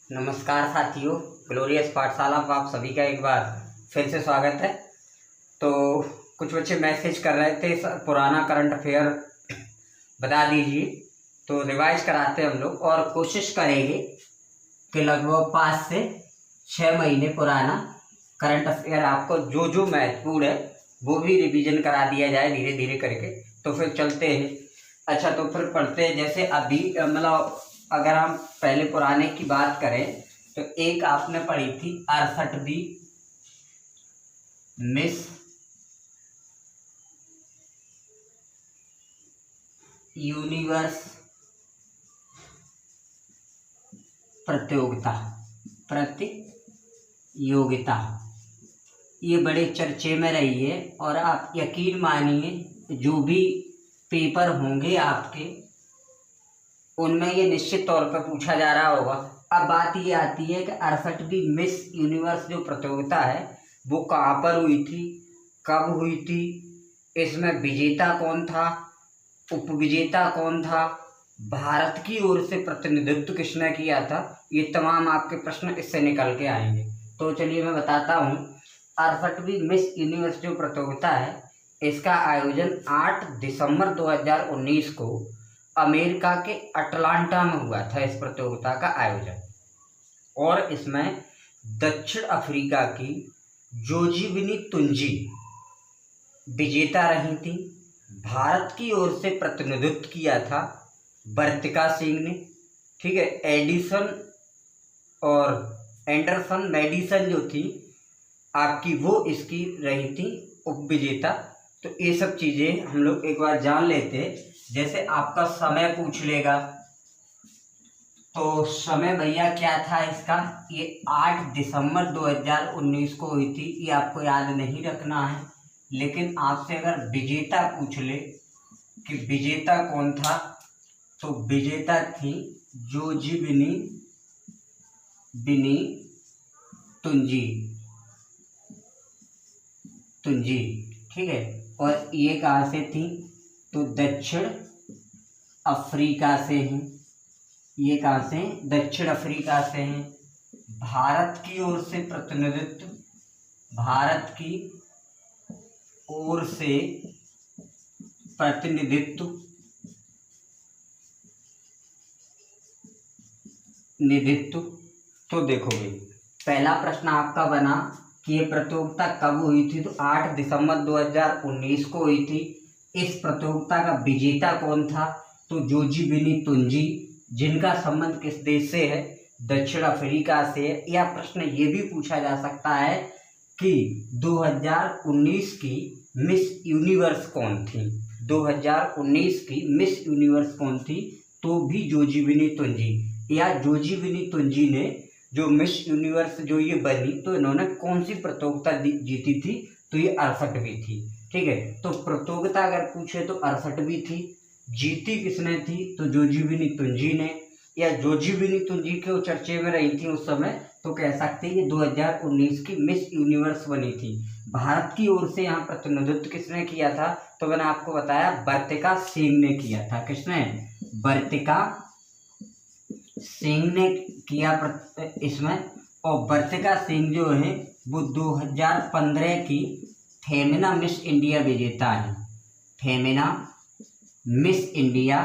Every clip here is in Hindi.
नमस्कार साथियों, ग्लोरियस पाठशाला में आप सभी का एक बार फिर से स्वागत है। तो कुछ बच्चे मैसेज कर रहे थे पुराना करंट अफेयर बता दीजिए, तो रिवाइज कराते हैं हम लोग और कोशिश करेंगे कि लगभग 5 से 6 महीने पुराना करंट अफेयर आपको जो जो महत्वपूर्ण है वो भी रिवीजन करा दिया जाए धीरे धीरे करके। तो फिर चलते हैं। अच्छा, तो फिर पढ़ते हैं। जैसे अभी मतलब अगर हम पहले पुराने की बात करें तो एक आपने पढ़ी थी 68वीं मिस यूनिवर्स प्रतियोगिता ये बड़े चर्चे में रही है और आप यकीन मानिए जो भी पेपर होंगे आपके उनमें ये निश्चित तौर पर पूछा जा रहा होगा। अब बात ये आती है कि 68वीं मिस यूनिवर्स जो प्रतियोगिता है वो कहाँ पर हुई थी, कब हुई थी, इसमें विजेता कौन था, उपविजेता कौन था, भारत की ओर से प्रतिनिधित्व किसने किया था, ये तमाम आपके प्रश्न इससे निकल के आएंगे। तो चलिए मैं बताता हूँ। 68वीं मिस यूनिवर्स जो प्रतियोगिता है इसका आयोजन 8 दिसंबर 2019 को अमेरिका के अटलांटा में हुआ था। इस प्रतियोगिता का आयोजन और इसमें दक्षिण अफ्रीका की जोजीबिनी तुंजी विजेता रही थी। भारत की ओर से प्रतिनिधित्व किया था वर्तिका सिंह ने, ठीक है। एडिसन और एंडरसन मेडिसन जो थी आपकी वो इसकी रही थी उपविजेता। तो ये सब चीज़ें हम लोग एक बार जान लेते हैं। जैसे आपका समय पूछ लेगा तो समय भैया क्या था इसका, ये 8 दिसंबर 2019 को हुई थी। ये आपको याद नहीं रखना है, लेकिन आपसे अगर विजेता पूछ ले कि विजेता कौन था तो विजेता थी जोजीबिनी तुंजी, ठीक है। और ये कहाँ से थी तो दक्षिण अफ्रीका से हैं। ये कहाँ से, दक्षिण अफ्रीका से हैं। भारत की ओर से प्रतिनिधित्व, भारत की ओर से प्रतिनिधित्व तो देखोगे पहला प्रश्न आपका बना कि ये प्रतियोगिता कब हुई थी, तो 8 दिसंबर 2019 को हुई थी। इस प्रतियोगिता का विजेता कौन था तो जोजीबिनी तुंजी, जिनका संबंध किस देश से है, दक्षिण अफ्रीका से है। यह प्रश्न ये भी पूछा जा सकता है कि 2019 की मिस यूनिवर्स कौन थी, 2019 की मिस यूनिवर्स कौन थी, तो भी जोजीबिनी तुंजी। या जोजीबिनी तुंजी ने जो मिस यूनिवर्स जो ये बनी तो इन्होंने कौन सी प्रतियोगिता जीती थी, तो ये 68वीं थी, ठीक है। तो प्रतियोगिता अगर पूछे तो 68वीं थी। जीती किसने थी तो जोजीबिनी तुंजी ने। या जोजीबिनी तुंजी क्यों चर्चे में रही थी उस समय, तो कह सकते हैं ये 2019 की मिस यूनिवर्स बनी थी। भारत की ओर से यहाँ प्रतिनिधित्व किसने किया था, तो मैंने आपको बताया वर्तिका सिंह ने किया था। किसने, वर्तिका सिंह ने किया इसमें। और वर्तिका सिंह जो है वो 2015 की फेमिना मिस इंडिया विजेता है। फेमिना मिस इंडिया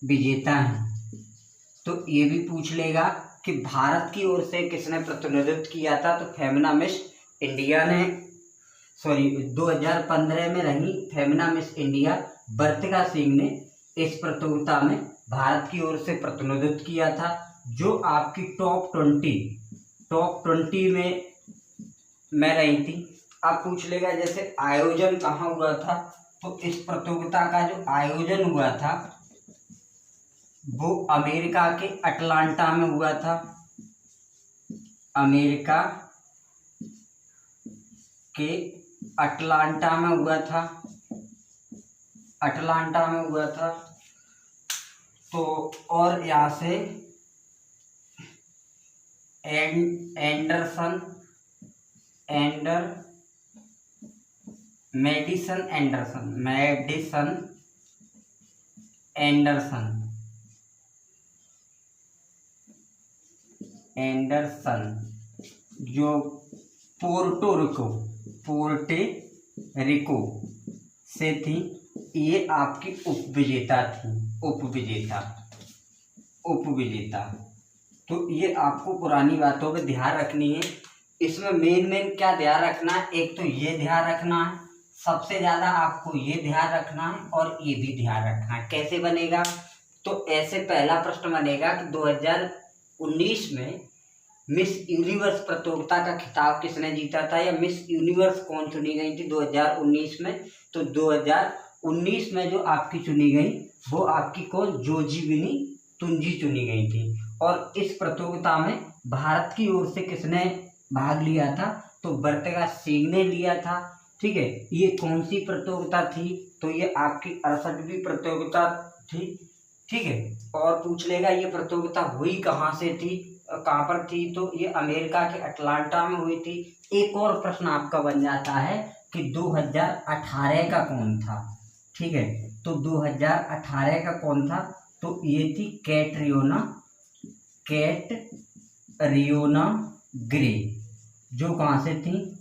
विजेता है। तो ये भी पूछ लेगा कि भारत की ओर से किसने प्रतिनिधित्व किया था, तो फेमिना मिस इंडिया ने, 2015 में रही फेमिना मिस इंडिया वर्तिका सिंह ने इस प्रतियोगिता में भारत की ओर से प्रतिनिधित्व किया था। जो आपकी टॉप 20 में रही थी। अब पूछ लेगा जैसे आयोजन कहाँ हुआ था, तो इस प्रतियोगिता का जो आयोजन हुआ था वो अमेरिका के अटलांटा में हुआ था। अमेरिका के अटलांटा में हुआ था। तो और यहाँ से मेडिसन एंडरसन जो पोर्टो रिको से थी, ये आपकी उपविजेता थी, उपविजेता। तो ये आपको पुरानी बातों पे ध्यान रखनी है। इसमें मेन क्या ध्यान रखना है, एक तो ये ध्यान रखना है, सबसे ज़्यादा आपको ये ध्यान रखना है और ये भी ध्यान रखना है। कैसे बनेगा, तो ऐसे पहला प्रश्न बनेगा कि 2019 में मिस यूनिवर्स प्रतियोगिता का खिताब किसने जीता था, या मिस यूनिवर्स कौन चुनी गई थी 2019 में। तो 2019 में जो आपकी चुनी गई वो आपकी कौन, जोजीबिनी तुंजी चुनी गई थी। और इस प्रतियोगिता में भारत की ओर से किसने भाग लिया था, तो वर्तिका सिंह ने लिया था। ठीक है, ये कौन सी प्रतियोगिता थी, तो ये आपकी 68वीं प्रतियोगिता थी। ठीक है, और पूछ लेगा ये प्रतियोगिता हुई कहाँ से थी, कहाँ पर थी, तो ये अमेरिका के अटलांटा में हुई थी। एक और प्रश्न आपका बन जाता है कि 2018 का कौन था। ठीक है, तो 2018 का कौन था, तो ये थी कैटरियोना ग्रे, जो कहाँ से थी,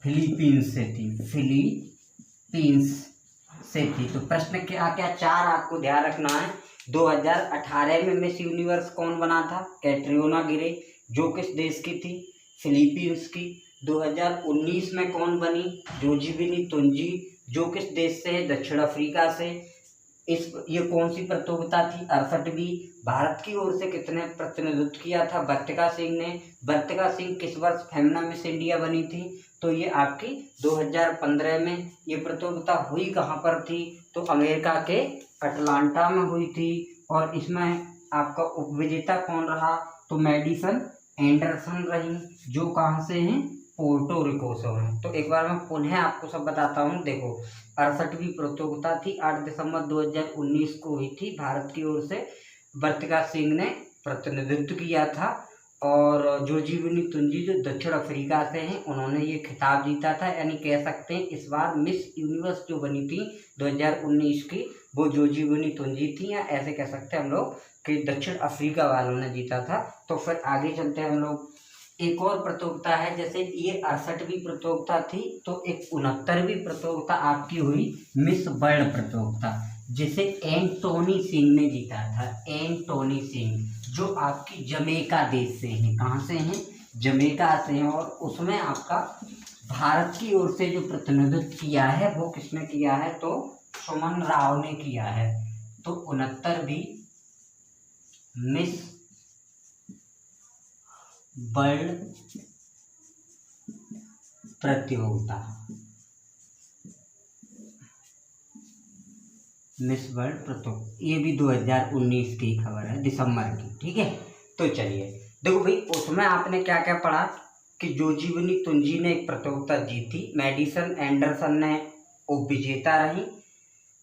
फिलीपींस से थी। तो प्रश्न क्या क्या चार आपको ध्यान रखना है। 2018 में मिस यूनिवर्स कौन बना था, कैटरियोना ग्रे, जो किस देश की थी, फिलीपींस की। 2019 में कौन बनी, जोजीबिनी तुंजी, जो किस देश से है, दक्षिण अफ्रीका से। ये कौन सी प्रतियोगिता थी, 68वीं। भारत की ओर से कितने प्रतिनिधित्व किया था, वर्तिका सिंह ने। वर्तिका सिंह किस वर्ष फेमना मिस इंडिया बनी थी, तो ये आपकी 2015 में। ये प्रतियोगिता हुई कहाँ पर थी, तो अमेरिका के अटलांटा में हुई थी। और इसमें आपका उपविजेता कौन रहा, तो मैडिसन एंडरसन रही, जो कहाँ से हैं, पोर्टो रिको से हैं। तो एक बार मैं पुनः आपको सब बताता हूँ। देखो, 68वीं प्रतियोगिता थी, 8 दिसंबर 2019 को हुई थी। भारत की ओर से वर्तिका सिंह ने प्रतिनिधित्व किया था, और जोजीबिनी तुंजी जो दक्षिण अफ्रीका से हैं, उन्होंने ये खिताब जीता था। यानी कह सकते हैं इस बार मिस यूनिवर्स जो बनी थी 2019 की, वो जोजीबिनी तुंजी थी, या ऐसे कह सकते हैं हम लोग कि दक्षिण अफ्रीका वालों ने जीता था। तो फिर आगे चलते हैं हम लोग। एक और प्रतियोगिता है, जैसे ये 68वीं प्रतियोगिता थी, तो एक 69वीं प्रतियोगिता आपकी हुई मिस वर्ल्ड प्रतियोगिता, जिसे एंटोनी सिंह ने जीता था। एंटोनी सिंह जो आपकी जमैका देश से हैं, कहाँ से हैं, जमैका से हैं। और उसमें आपका भारत की ओर से जो प्रतिनिधित्व किया है वो किसने किया है, तो सुमन राव ने किया है। तो 69वीं मिस वर्ल्ड प्रतियोगिता, मिस वर्ल्ड प्रतियोगिता, ये भी 2019 की खबर है, दिसंबर की। ठीक है, तो चलिए देखो भाई, उसमें आपने क्या क्या पढ़ा कि जोजीबिनी तुंजी ने एक प्रतियोगिता जीती, मैडिसन एंडरसन ने उपविजेता रही,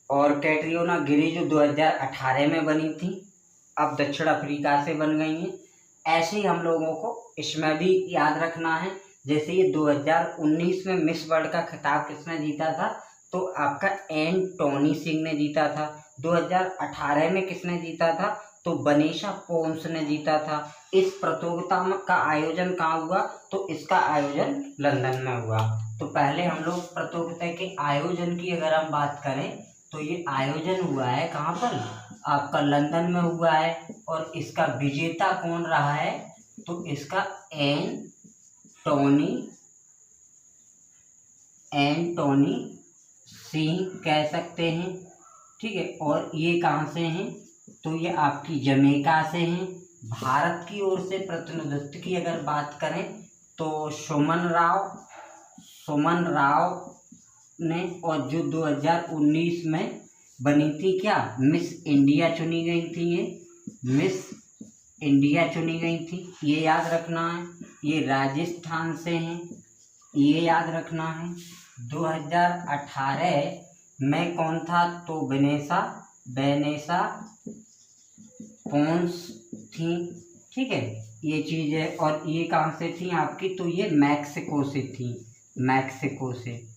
और कैटरियोना ग्रे जो 2018 में बनी थी, अब दक्षिण अफ्रीका से बन गई हैं। ऐसे ही हम लोगों को इसमें भी याद रखना है। जैसे ये 2019 में मिस वर्ल्ड का खिताब किसने जीता था, तो आपका एंटोनी सिंह ने जीता था। 2018 में किसने जीता था, तो वनेसा पोन्स ने जीता था। इस प्रतियोगिता का आयोजन कहाँ हुआ, तो इसका आयोजन लंदन में हुआ। तो पहले हम लोग प्रतियोगिता के आयोजन की अगर हम बात करें, तो ये आयोजन हुआ है कहाँ पर, आपका लंदन में हुआ है। और इसका विजेता कौन रहा है, तो इसका एंटोनी सिंह कह सकते हैं। ठीक है, और ये कहाँ से हैं, तो ये आपकी जमैका से हैं। भारत की ओर से प्रतिनिधित्व की अगर बात करें, तो सुमन राव ने, और जो 2019 में बनी थी क्या, मिस इंडिया चुनी गई थी, ये मिस इंडिया चुनी गई थी, ये याद रखना है। ये राजस्थान से हैं, ये याद रखना है। 2018 में कौन था, तो वेनेसा पोन्स थी। ठीक है, ये चीज़ है। और ये कहाँ से थी आपकी, तो ये मैक्सिको से थी, मैक्सिको से।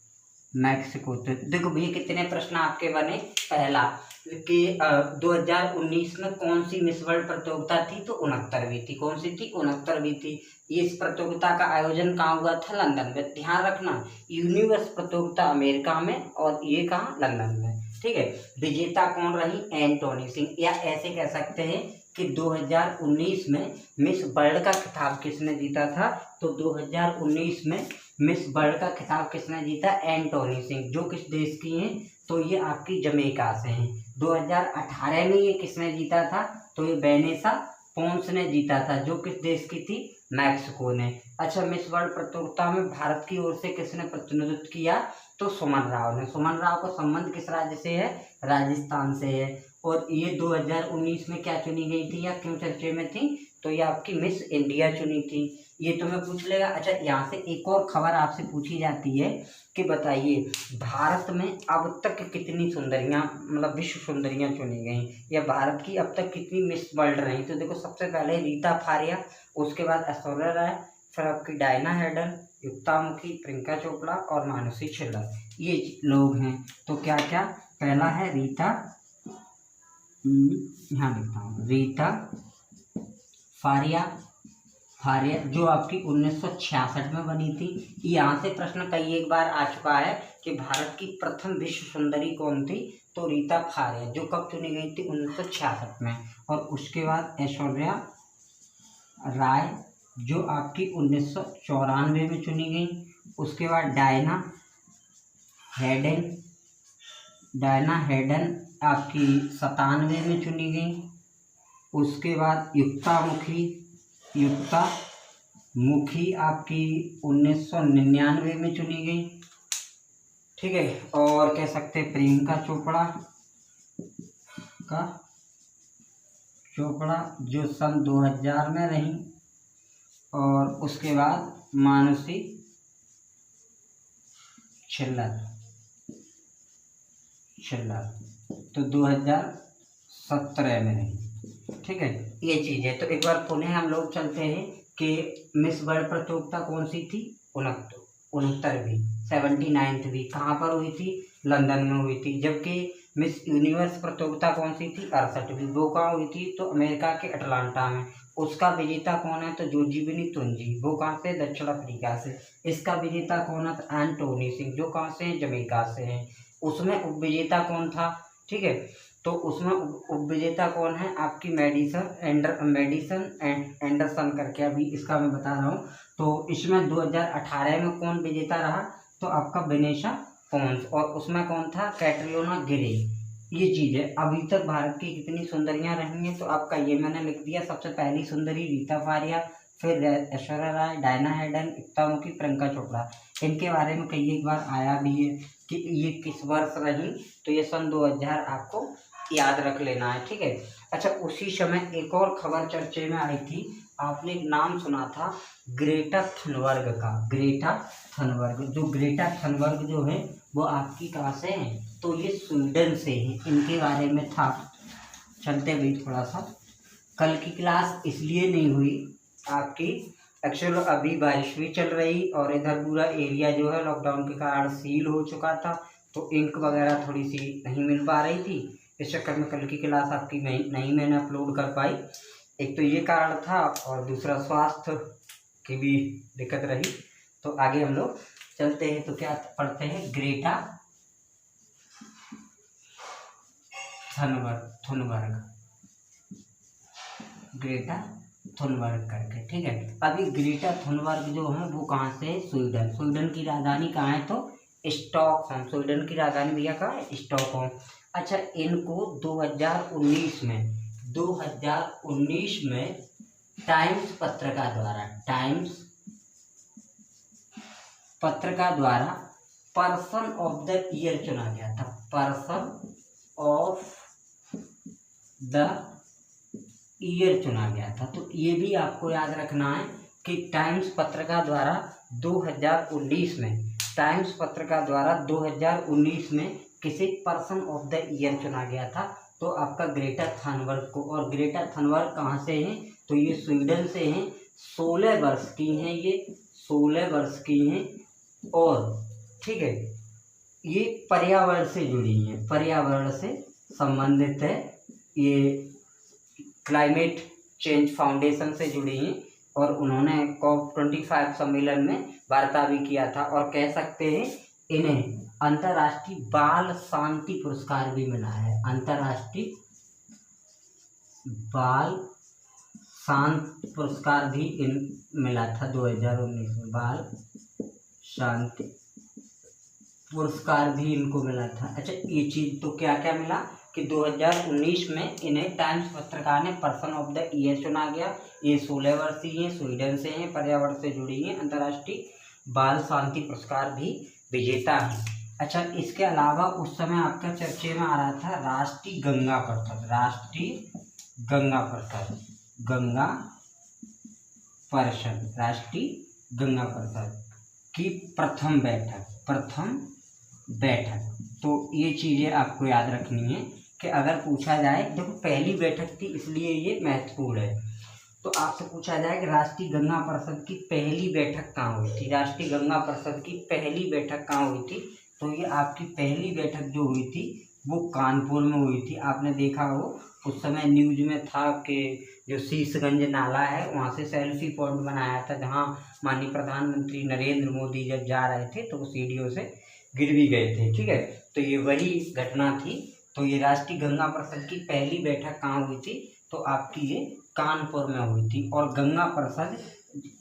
मैक्सिको। तो देखो भैया कितने प्रश्न आपके बने। पहला कि 2019 में कौन सी मिस वर्ल्ड प्रतियोगिता थी, तो 69वीं थी। कौन सी थी, 69वीं थी। ये इस प्रतियोगिता का आयोजन कहाँ हुआ था, लंदन में। ध्यान रखना यूनिवर्स प्रतियोगिता अमेरिका में और ये कहाँ, लंदन में। ठीक है। विजेता कौन रही, एंटोनी सिंह। या ऐसे कह सकते हैं कि 2019 में मिस वर्ल्ड का खिताब किसने जीता था, तो 2019 में मिस वर्ल्ड का खिताब किसने जीता, एंटोनी सिंह। जो किस देश की हैं, तो ये आपकी जमैका से हैं। 2018 में ये किसने जीता था, तो ये वेनेसा पोन्स ने जीता था। जो किस देश की थी, मैक्सिको ने। अच्छा, मिस वर्ल्ड प्रतियोगिता में भारत की ओर से किसने प्रतिनिधित्व किया, तो सुमन राव ने। सुमन राव का संबंध किस राज्य से है, राजस्थान से है। और ये 2019 में क्या चुनी गई थी या क्यों चर्चे में थी, तो ये आपकी मिस इंडिया चुनी थी। ये तुम्हें पूछ लेगा। अच्छा, यहाँ से एक और खबर आपसे पूछी जाती है कि बताइए भारत में अब तक कितनी सुंदरियां, मतलब विश्व सुंदरियां चुनी गई, या भारत की अब तक कितनी मिस वर्ल्ड रही। तो देखो सबसे पहले रीता फारिया, उसके बाद ऐश्वर्या राय, फिर आपकी डायना हेडन, युक्ता मुखी, प्रियंका चोपड़ा और मानुषी छिल्लर, ये लोग हैं। तो क्या क्या, पहला है रीता, यहाँ लिखता हूँ, रीता फारिया जो आपकी 1966 में बनी थी। यहाँ से प्रश्न कई एक बार आ चुका है कि भारत की प्रथम विश्व सुंदरी कौन थी, तो रीता फारिया, जो कब चुनी गई थी, 1966 में। और उसके बाद ऐश्वर्या राय, जो आपकी 1994 में चुनी गई। उसके बाद डायना हेडन आपकी 97 में चुनी गई। उसके बाद युक्ता मुखी आपकी 1999 में चुनी गई। ठीक है। और कह सकते हैं प्रियंका चोपड़ा जो सन 2000 में रही। और उसके बाद मानुषी छिल्लर तो 2017 में रही। ठीक है, ये चीज़ है। तो एक बार पुनः हम लोग चलते हैं कि मिस वर्ल्ड प्रतियोगिता कौन सी थी, 69वीं 79वीं कहाँ पर हुई थी, लंदन में हुई थी। जबकि मिस यूनिवर्स प्रतियोगिता कौन सी थी, 68वीं, वो कहाँ हुई थी, तो अमेरिका के अटलांटा में। उसका विजेता कौन है, तो जोजीबिनी तुंजी, वो कहाँ से, दक्षिण अफ्रीका से। इसका विजेता कौन है, तो एंटोनी सिंह, जो कहाँ से हैं, जमैका से हैं। उसमें उपविजेता कौन था, ठीक है, तो उसमें उपविजेता कौन है, आपकी मेडिसन एंडरसन करके, अभी इसका मैं बता रहा हूँ। तो इसमें 2018 में कौन विजेता रहा, तो आपका वेनेसा पोन्स। और उसमें कौन था, कैटरीना गिरे। ये चीज़ है। अभी तक भारत की कितनी सुंदरियां रही हैं, तो आपका ये मैंने लिख दिया। सबसे पहली सुंदरी रीता फारिया, फिर ऐश्वर्या राय, डायना हेडन, युक्ता मुखी, प्रियंका चोपड़ा। इनके बारे में कई एक बार आया भी है कि ये किस वर्ष रही, तो ये सन 2000 आपको याद रख लेना है। ठीक है। अच्छा, उसी समय एक और खबर चर्चे में आई थी। आपने एक नाम सुना था ग्रेटा थनबर्ग का। ग्रेटा थनबर्ग जो है वो आपकी कहाँ से है, तो ये स्वीडन से है। इनके बारे में था। चलते हुए थोड़ा सा, कल की क्लास इसलिए नहीं हुई आपकी, एक्चुअल अभी बारिश भी चल रही और इधर पूरा एरिया जो है लॉकडाउन के कारण सील हो चुका था, तो इंक वगैरह थोड़ी सी नहीं मिल पा रही थी। इस चक्कर में कल की क्लास आपकी नहीं मैंने अपलोड कर पाई। एक तो ये कारण था और दूसरा स्वास्थ्य की भी दिक्कत रही। तो आगे हम लोग चलते हैं। तो क्या पढ़ते हैं, ग्रेटा थुनबर्ग करके। ठीक है। अभी ग्रेटा थुनबर्ग जो है वो कहाँ से है, स्वीडन की राजधानी कहाँ है, तो स्टॉकहोम। स्वीडन की राजधानी भैया कहाँ है, स्टॉकहोम। अच्छा, इनको 2019 में टाइम्स पत्रिका द्वारा पर्सन ऑफ द ईयर चुना गया था। पर्सन ऑफ द ईयर चुना गया था। तो ये भी आपको याद रखना है कि टाइम्स पत्रिका द्वारा 2019 में किसी पर्सन ऑफ द ईयर चुना गया था, तो आपका ग्रेटा थनबर्ग को। और ग्रेटा थनबर्ग कहाँ से हैं, तो ये स्वीडन से हैं। 16 वर्ष की हैं ये, 16 वर्ष की हैं। और ठीक है, ये पर्यावरण से जुड़ी हैं, पर्यावरण से संबंधित है, ये क्लाइमेट चेंज फाउंडेशन से जुड़ी हैं और उन्होंने COP25 सम्मेलन में वार्ता भी किया था। और कह सकते हैं इन्हें अंतर्राष्ट्रीय बाल शांति पुरस्कार भी मिला है, अंतर्राष्ट्रीय बाल शांति पुरस्कार भी इन मिला था 2019 में, बाल शांति पुरस्कार भी इनको मिला था। अच्छा, ये चीज़ तो क्या क्या मिला कि 2019 में इन्हें टाइम्स पत्रकार ने पर्सन ऑफ द ईयर चुना गया। ये 16 वर्षीय हैं, स्वीडन से हैं, पर्यावरण से जुड़ी हैं, अंतर्राष्ट्रीय बाल शांति पुरस्कार भी विजेता हैं। अच्छा, इसके अलावा उस समय आपका चर्चे में आ रहा था राष्ट्रीय गंगा परिषद, राष्ट्रीय गंगा परिषद, गंगा परिषद, राष्ट्रीय गंगा परिषद की प्रथम बैठक। तो ये चीज़ें आपको याद रखनी है कि अगर पूछा जाए, देखो पहली बैठक थी इसलिए ये महत्वपूर्ण है। तो आपसे पूछा जाए कि राष्ट्रीय गंगा परिषद की पहली बैठक कहाँ हुई थी, राष्ट्रीय गंगा परिषद की पहली बैठक कहाँ हुई थी, तो ये आपकी पहली बैठक जो हुई थी वो कानपुर में हुई थी। आपने देखा हो उस समय न्यूज में था कि जो शीशगंज नाला है वहाँ से सेल्फी पॉइंट बनाया था, जहाँ माननीय प्रधानमंत्री नरेंद्र मोदी जब जा रहे थे तो वो सीढ़ियों से गिर भी गए थे। ठीक है, तो ये वही घटना थी। तो ये राष्ट्रीय गंगा परिषद की पहली बैठक कहाँ हुई थी, तो आपकी ये कानपुर में हुई थी। और गंगा परिषद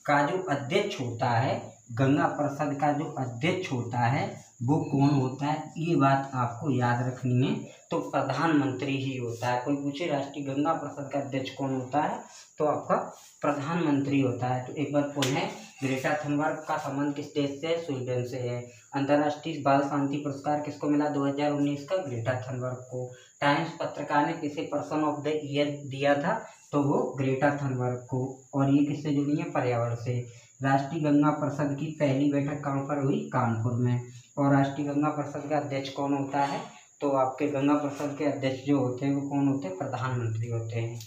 का जो अध्यक्ष होता है, गंगा परिषद का जो अध्यक्ष होता है वो कौन होता है, ये बात आपको याद रखनी है। तो प्रधानमंत्री ही होता है। कोई पूछे राष्ट्रीय गंगा परिषद का अध्यक्ष कौन होता है, तो आपका प्रधानमंत्री होता है। तो एक बार पुनः, ग्रेटा थनबर्ग का संबंध किस देश से है, स्वीडन से है। अंतर्राष्ट्रीय बाल शांति पुरस्कार किसको मिला 2019 का, ग्रेटा थनबर्ग को। टाइम्स पत्रकार ने किसे पर्सन ऑफ द ईयर दिया था, तो वो ग्रेटा थनबर्ग को। और ये किससे जुड़ी है, पर्यावरण से। राष्ट्रीय गंगा परिषद की पहली बैठक कहाँ पर हुई, कानपुर में। और राष्ट्रीय गंगा परिषद का अध्यक्ष कौन होता है, तो आपके गंगा परिषद के अध्यक्ष जो होते हैं वो कौन होते हैं, प्रधानमंत्री होते हैं।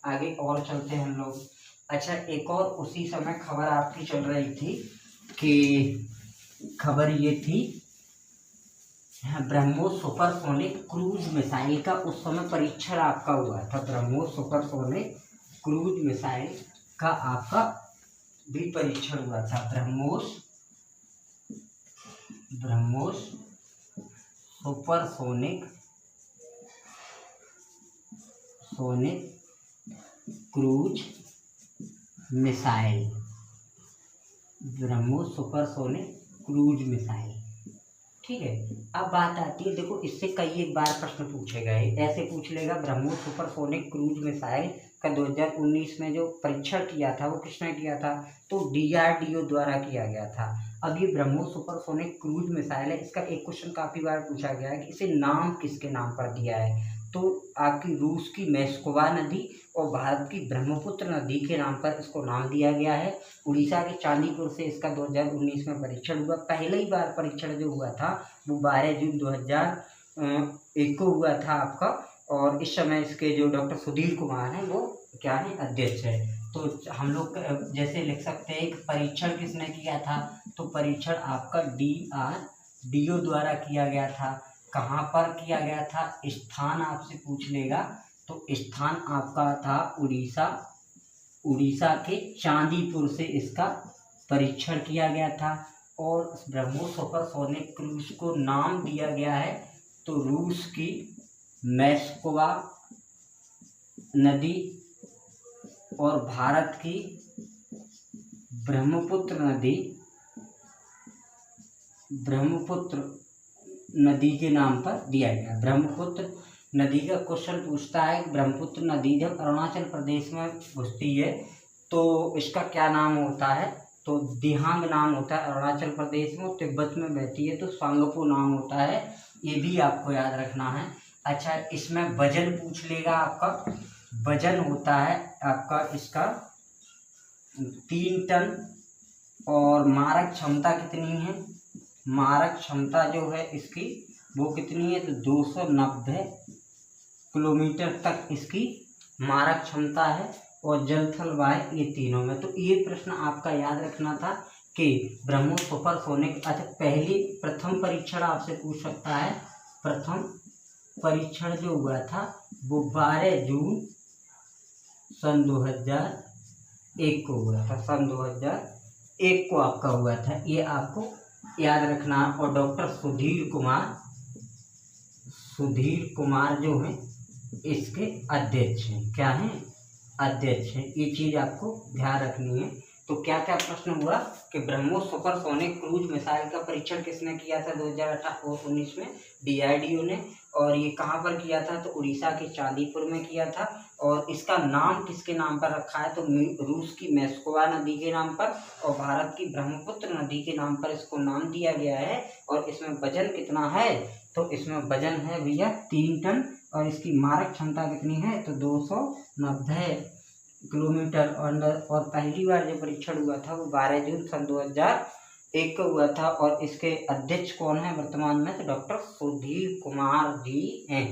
आगे और चलते हैं हम लोग। अच्छा, एक और उसी समय खबर आपकी चल रही थी कि खबर ये थी ब्रह्मोस सुपरसोनिक क्रूज मिसाइल का उस समय परीक्षण आपका हुआ था। ब्रह्मोस सुपरसोनिक क्रूज मिसाइल का आपका भी परीक्षण हुआ था। BrahMos supersonic cruise missile, BrahMos supersonic cruise missile. ठीक है, अब बात आती है, देखो इससे कई एक बार प्रश्न पूछे गए, ऐसे पूछ लेगा ब्रह्मोस सुपरसोनिक क्रूज मिसाइल का 2019 में जो परीक्षण किया था वो किसने किया था, तो DRDO द्वारा किया गया था। अब ये ब्रह्मोस सुपरसोनिक क्रूज मिसाइल है, इसका एक क्वेश्चन काफ़ी बार पूछा गया है कि इसे नाम किसके नाम पर दिया है, तो आपकी रूस की मेस्कोवा नदी और भारत की ब्रह्मपुत्र नदी के नाम पर इसको नाम दिया गया है। उड़ीसा के चांदीपुर से इसका 2019 में परीक्षण हुआ। पहले ही बार परीक्षण जो हुआ था वो 12 जून 2001 को हुआ था आपका। और इस समय इसके जो डॉक्टर सुधीर कुमार हैं वो क्या है, अध्यक्ष है। तो हम लोग जैसे लिख सकते हैं कि परीक्षण किसने किया था, तो परीक्षण आपका DRDO द्वारा किया गया था। कहाँ पर किया गया था, स्थान आपसे पूछ लेगा, तो स्थान आपका था उड़ीसा के चांदीपुर से इसका परीक्षण किया गया था। और ब्रह्मोस सुपरसोनिक क्रूज को नाम दिया गया है तो रूस की मेस्कोवा नदी और भारत की ब्रह्मपुत्र नदी के नाम पर दिया गया। ब्रह्मपुत्र नदी का क्वेश्चन पूछता है, ब्रह्मपुत्र नदी जब अरुणाचल प्रदेश में घुसती है तो इसका क्या नाम होता है, तो दिहांग नाम होता है अरुणाचल प्रदेश में। तिब्बत में बहती है तो स्वांगपो नाम होता है, ये भी आपको याद रखना है। अच्छा, इसमें वजन पूछ लेगा आपका, वजन होता है आपका इसका 3 टन। और मारक क्षमता कितनी है, मारक क्षमता जो है इसकी वो कितनी है, तो 290 किलोमीटर तक इसकी मारक क्षमता है। और जल थल वायु ये तीनों में। तो ये प्रश्न आपका याद रखना था कि ब्रह्मोस सुपरसोनिक, अच्छा पहली प्रथम परीक्षण आपसे पूछ सकता है। प्रथम परीक्षण जो हुआ था वो 12 जून सन 2001 को हुआ था। सन 2001 को आपका हुआ था, ये आपको याद रखना। और डॉक्टर सुधीर कुमार जो हैं इसके अध्यक्ष हैं। क्या हैं? अध्यक्ष हैं। ये चीज़ आपको ध्यान रखनी है। तो क्या क्या प्रश्न हुआ कि ब्रह्मोस सुपरसोनिक क्रूज मिसाइल का परीक्षण किसने किया था 2018-19 में? DRDO ने। और ये कहाँ पर किया था? तो उड़ीसा के चांदीपुर में किया था। और इसका नाम किसके नाम पर रखा है? तो रूस की मेस्कोवा नदी के नाम पर और भारत की ब्रह्मपुत्र नदी के नाम पर इसको नाम दिया गया है। और इसमें वजन कितना है? तो इसमें वजन है भैया 3 टन। और इसकी मारक क्षमता कितनी है? तो 290 किलोमीटर। और पहली बार जो परीक्षण हुआ था वो 12 जून सन 2001 को हुआ था। और इसके अध्यक्ष कौन है वर्तमान में? तो डॉक्टर सुधीर कुमार जी हैं।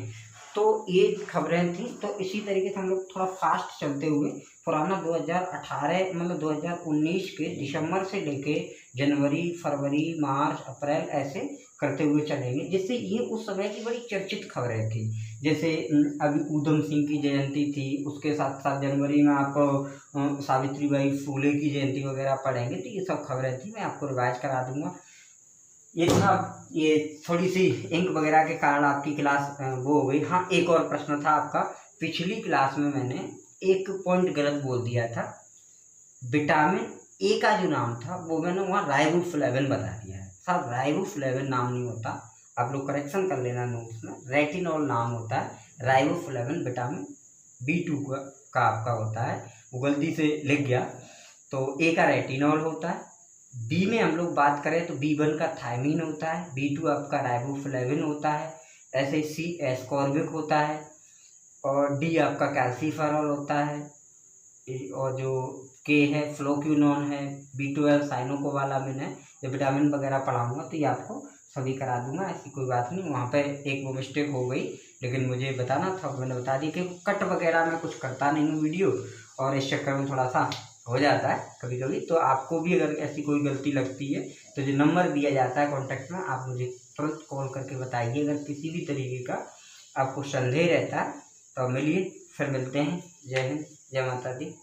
तो ये खबरें थी। तो इसी तरीके से हम लोग थोड़ा फास्ट चलते हुए पुराना 2018 मतलब 2019 के दिसंबर से लेके जनवरी, फरवरी, मार्च, अप्रैल ऐसे करते हुए चलेंगे, जिससे ये उस समय की बड़ी चर्चित खबरें थी। जैसे अभी ऊधम सिंह की जयंती थी, उसके साथ साथ जनवरी में आप सावित्रीबाई फुले की जयंती वगैरह पढ़ेंगे। तो ये सब खबरें थी, मैं आपको रिवाइज करा दूंगा। ये था, ये थोड़ी सी इंक वगैरह के कारण आपकी क्लास वो हो गई। हाँ, एक और प्रश्न था आपका। पिछली क्लास में मैंने एक पॉइंट गलत बोल दिया था। विटामिन ए का जो नाम था वो मैंने वहाँ राइबोफ्लेविन बता दिया है। साहब राइबोफ्लेविन नाम नहीं होता, आप लोग करेक्शन कर लेना नोट्स में। रेटिनॉल नाम होता है। राइबोफ्लेविन विटामिन B2 का आपका होता है, वो गलती से लिख गया। तो ए का रेटिनॉल होता है। बी में हम लोग बात करें तो B1 का थायमीन होता है। B2 आपका राइबोफ्लेविन होता है। ऐसे C एस्कॉर्बिक होता है। और D आपका कैल्सीफेरॉल होता है। और जो K है फ्लोक्यूनोन है। B12 साइनोकोबालामिन है। जब विटामिन वगैरह पढ़ाऊंगा तो ये आपको सभी करा दूंगा, ऐसी कोई बात नहीं। वहाँ पे एक वो मिस्टेक हो गई, लेकिन मुझे बताना था, मैंने बता दी कि कट वगैरह मैं कुछ करता नहीं हूँ वीडियो, और इस चक्कर में थोड़ा सा हो जाता है कभी कभी। तो आपको भी अगर ऐसी कोई गलती लगती है तो जो नंबर दिया जाता है कॉन्टैक्ट में, आप मुझे तुरंत कॉल करके बताइए। अगर किसी भी तरीके का आपको संदेह रहता है तो मिलिए, फिर मिलते हैं। जय हिंद, जय माता दी।